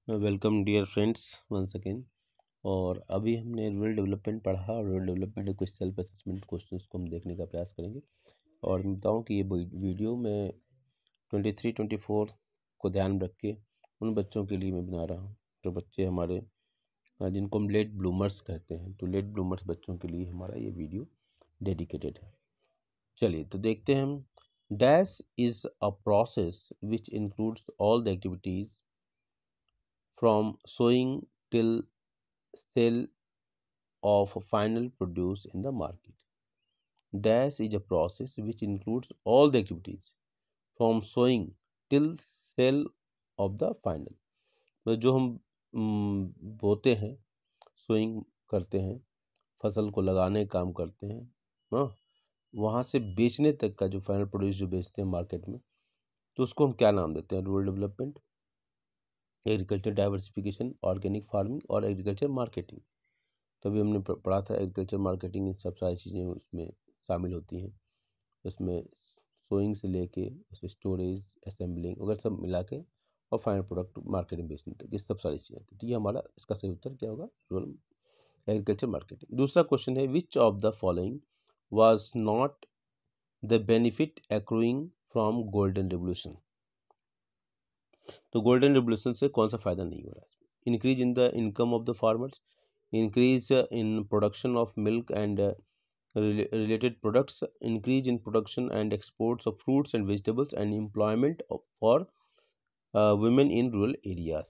Welcome dear friends once again. और अभी हमने रूरल डेवलपमेंट पढ़ा और रूरल डेवलपमेंट के कुछ सेल्फ असेसमेंट क्वेश्चंस को हम देखने का प्रयास करेंगे। और मैं बताऊँ कि ये वीडियो मैं 23-24 को ध्यान में रख के उन बच्चों के लिए मैं बना रहा हूँ जो बच्चे हमारे जिनको हम लेट ब्लूमर्स कहते हैं। तो लेट ब्लूमर्स बच्चों के लिए हमारा ये वीडियो डेडिकेटेड है। चलिए तो देखते हैं हम। Dash is a process which includes all the activities from sowing till sale of final produce in the market. Dash is a process which includes all the activities from sowing till sale of the final. तो जो हम बोते हैं, sowing करते हैं, फसल को लगाने का काम करते हैं, हाँ, वहाँ से बेचने तक का जो फाइनल प्रोड्यूस जो बेचते हैं मार्केट में, तो उसको हम क्या नाम देते हैं? Rural development, agriculture diversification, organic farming और एग्रीकल्चर मार्केटिंग। तभी हमने पढ़ा था एग्रीकल्चर मार्केटिंग, इन सब सारी चीज़ें उसमें शामिल होती हैं। उसमें सोइंग से लेके स्टोरेज, असेंबलिंग वगैरह सब मिला के और फाइनल प्रोडक्ट मार्केट में बेचने तक, ये सब सारी चीज़ें थी। तो ये हमारा इसका सही उत्तर क्या होगा? Rural agriculture marketing. दूसरा क्वेश्चन है, which of the following was not the benefit accruing from golden revolution? तो गोल्डन रेवोल्यूशन से कौन सा फायदा नहीं हो रहा है? Increase in the income of the farmers, increase in production of milk and related products, increase in production and exports of fruits and vegetables, and employment for women in rural areas।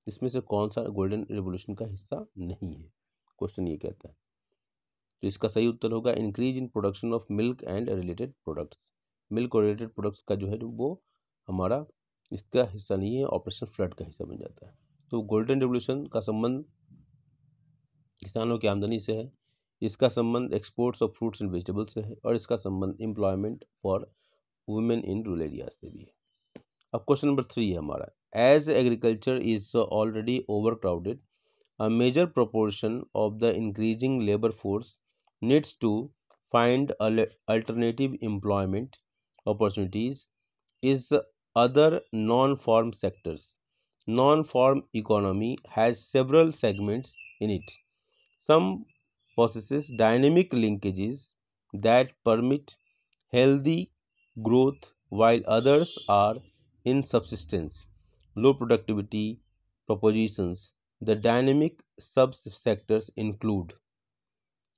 इसमें से कौन सा golden revolution का हिस्सा नहीं है? Question ये कहता है। तो इसका सही उत्तर होगा increase in production of milk and related products. Milk और रिलेटेड प्रोडक्ट्स का जो है वो हमारा इसका हिस्सा नहीं है, ऑपरेशन फ्लड का हिस्सा बन जाता है। तो गोल्डन रेवोल्यूशन का संबंध किसानों की आमदनी से है, इसका संबंध exports of fruits and vegetables से है, और इसका संबंध employment for women in rural areas से भी है। अब क्वेश्चन नंबर 3 है हमारा, as agriculture is already over crowded, a major proportion of the increasing labour force needs to find alternative employment opportunities is other non-farm sectors. Non-farm economy has several segments in it. Some possesses dynamic linkages that permit healthy growth, while others are in subsistence, low productivity propositions. The dynamic subsectors include,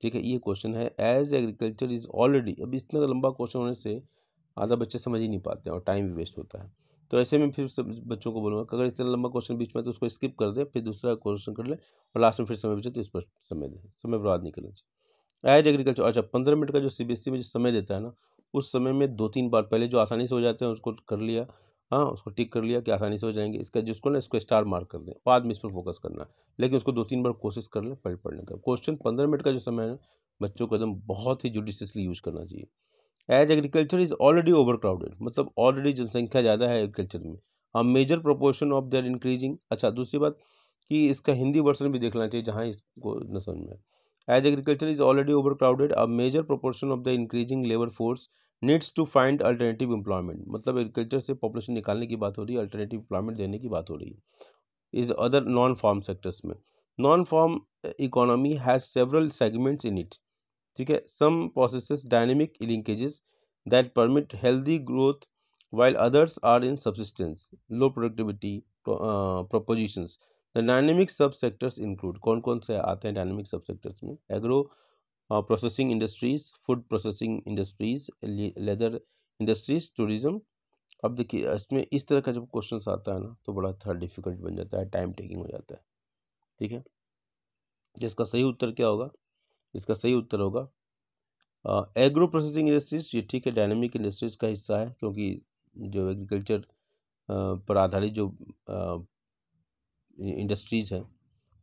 ठीक है, ये question है। As agriculture is already, अब इतना लंबा question होने से आधा बच्चे समझ ही नहीं पाते हैं और टाइम भी वेस्ट होता है। तो ऐसे में फिर सब बच्चों को बोलूँगा कि अगर इतना लंबा क्वेश्चन बीच में तो उसको स्किप कर दे, फिर दूसरा क्वेश्चन कर ले और लास्ट में फिर समय बचे तो इस पर समय दे, समय बर्बाद नहीं करना चाहिए। एज एग्रीकल्चर, अच्छा 15 मिनट का जो सीबीएसई में जो समय देता है ना, उस समय में 2-3 बार पहले जो आसानी से हो जाते हैं उसको कर लिया, हाँ, उसको टिक कर लिया कि आसानी से हो जाएंगे, इसका जिसको ना इसको स्टार मार्क कर दें, बाद में इस पर फोकस करना है, लेकिन उसको 2-3 बार कोशिश कर लें पढ़ने का। क्वेश्चन 15 मिनट का जो समय है बच्चों को एकदम बहुत ही जुडिशियसली यूज करना चाहिए। As agriculture is already over crowded, मतलब ऑलरेडी जनसंख्या ज़्यादा है एग्रीकल्चर में, a major proportion of their increasing. अच्छा, दूसरी बात कि इसका हिंदी वर्जन भी देखना चाहिए जहाँ इसको न समझ में। As agriculture is already over crowded, a major proportion of the increasing labour force needs to find alternative employment, मतलब एग्रीकल्चर से पॉपुलेशन निकालने की बात हो रही है, अल्टरनेटिव एम्प्लॉयमेंट देने की बात हो रही है। Is other non farm sectors में, non farm economy has several segments in it, ठीक है। सम possesses dynamic linkages that permit healthy growth, while others are in subsistence, low productivity propositions. The dynamic subsectors include, कौन कौन से आते हैं dynamic सबसेक्टर्स में? Agro processing industries, food processing industries, leather industries, tourism. अब देखिए इसमें इस तरह का जब क्वेश्चन आता है ना तो बड़ा थोड़ा डिफिकल्ट बन जाता है, टाइम टेकिंग हो जाता है, ठीक है। इसका सही उत्तर क्या होगा? इसका सही उत्तर होगा एग्रो प्रोसेसिंग इंडस्ट्रीज। ये ठीक है, डायनेमिक इंडस्ट्रीज का हिस्सा है, क्योंकि जो एग्रीकल्चर पर आधारित जो इंडस्ट्रीज है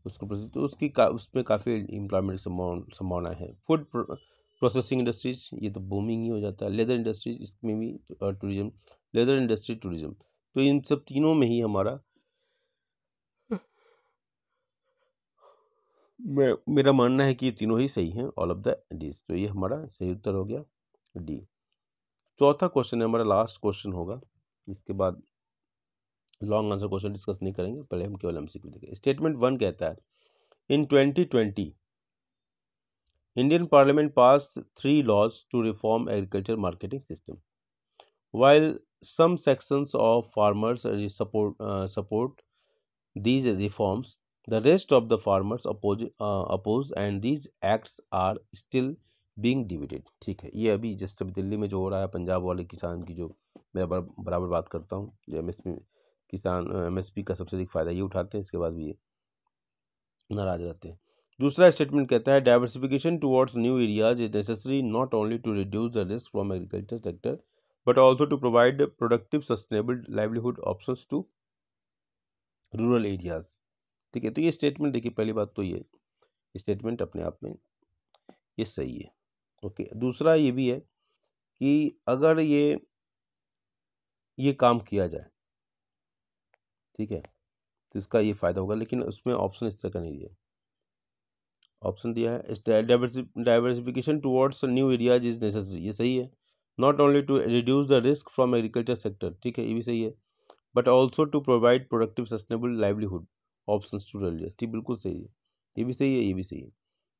उसको तो उसमें काफ़ी एम्प्लॉयमेंट संभावना है। फूड प्रोसेसिंग इंडस्ट्रीज ये तो बूमिंग ही हो जाता है। लेदर इंडस्ट्रीज, इसमें भी टूरिज्म, लेदर इंडस्ट्री, टूरिज्म, तो इन सब तीनों में ही हमारा मेरा मानना है कि ये तीनों ही सही हैं, ऑल ऑफ द डीज। तो ये हमारा सही उत्तर हो गया डी। चौथा क्वेश्चन है हमारा, लास्ट क्वेश्चन होगा, इसके बाद लॉन्ग आंसर क्वेश्चन डिस्कस नहीं करेंगे, पहले हम केवल एमसीक्यू देखेंगे। स्टेटमेंट 1 कहता है, इन 2020 Indian parliament pass 3 laws to reform agriculture marketing system. While some sections of farmers support these reforms, the rest of the farmers oppose and these acts are still being debated. ठीक है, ये अभी just अभी दिल्ली में जो हो रहा है, पंजाब वाले किसान की जो मैं बराबर बात करता हूँ, जो एमएसपी किसान एमएसपी का सबसे अधिक फायदा ये उठाते हैं, इसके बाद भी ये नाराज रहते हैं। दूसरा स्टेटमेंट कहता है, diversification towards new areas is necessary not only to reduce the risk from agriculture sector but also to provide productive sustainable livelihood options to rural areas. ठीक है, तो ये स्टेटमेंट देखिए, पहली बात तो ये स्टेटमेंट अपने आप में ये सही है। ओके, दूसरा ये भी है कि अगर ये काम किया जाए, ठीक है, तो इसका ये फायदा होगा, लेकिन उसमें ऑप्शन इस तरह का नहीं दिया। ऑप्शन दिया है diversification towards new areas is necessary, ये सही है। Not only to reduce the risk from agriculture sector, ठीक है, ये भी सही है, but also to provide productive sustainable livelihood options to rural, ठीक, बिल्कुल सही है, ये भी सही है, ये भी सही है।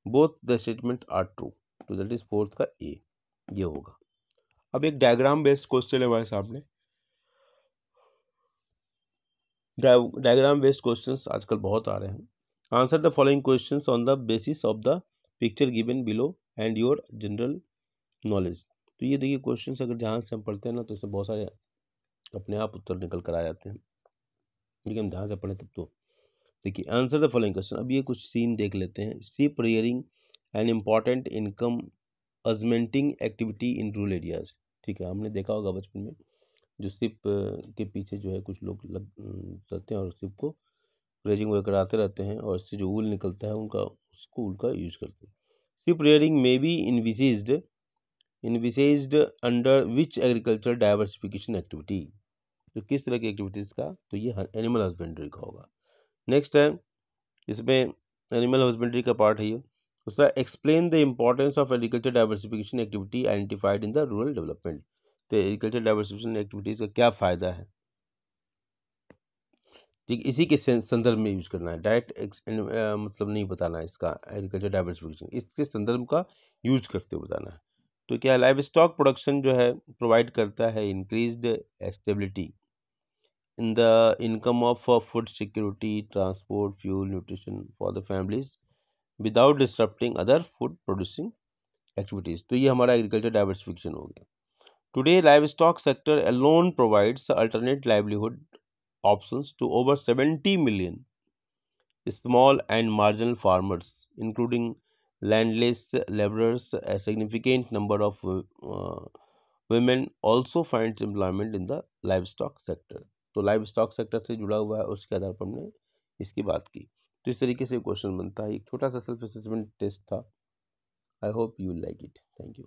Both the statement are true, तो दैट इज फोर्थ का ए, ये होगा। अब एक डायग्राम बेस्ड क्वेश्चन है हमारे सामने। डायग्राम बेस्ड क्वेश्चंस आजकल बहुत आ रहे हैं। Answer the following questions on the basis of the picture given below and your general knowledge. तो ये देखिए, क्वेश्चंस अगर ध्यान से हम पढ़ते हैं ना, तो इसमें बहुत सारे अपने आप उत्तर निकल कर आ जाते हैं, लेकिन हम ध्यान से पढ़ें तब तो। देखिए, आंसर द फॉलोइंग क्वेश्चन। अब ये कुछ सीन देख लेते हैं। Sheep rearing an important income augmenting activity in rural areas. ठीक है, हमने देखा होगा बचपन में, जो शिप के पीछे जो है कुछ लोग रहते हैं और शिप को रेजिंग वगैरह कराते रहते हैं, और इससे जो ऊल निकलता है उनका, उसको ऊल का यूज करते हैं। शिप रियरिंग में be envisaged under which agriculture diversification activity, तो किस तरह की एक्टिविटीज़ का, तो ये एनिमल हस्बेंड्री का होगा। नेक्स्ट है, इसमें एनिमल हस्बेंड्री का पार्ट है ये। दूसरा, explain the importance of agriculture diversification activity identified in the rural development, तो एग्रीकल्चर डाइवर्सिफिकेशन एक्टिविटीज़ का क्या फ़ायदा है, ठीक, इसी के संदर्भ में यूज करना है। डायरेक्ट मतलब नहीं बताना है इसका, एग्रीकल्चर डाइवर्सिफिकेशन इसके संदर्भ का यूज करते हुए बताना है। तो क्या लाइव स्टॉक प्रोडक्शन जो है प्रोवाइड करता है increased stability in the income of food security, transport, fuel, nutrition for the families without disturbing other food producing activities. तो ये हमारा एग्रीकल्चर डाइवर्सिफिकेशन हो गया। Today live stock sector alone provides alternate livelihood options to over 70 million small and marginal farmers, including landless laborers. A significant number of women also finds employment in the livestock sector. तो livestock sector से जुड़ा हुआ है, उसके आधार पर हमने इसकी बात की। तो इस तरीके से क्वेश्चन बनता है। एक छोटा सा सेल्फ असेसमेंट टेस्ट था। I hope you like it. Thank you.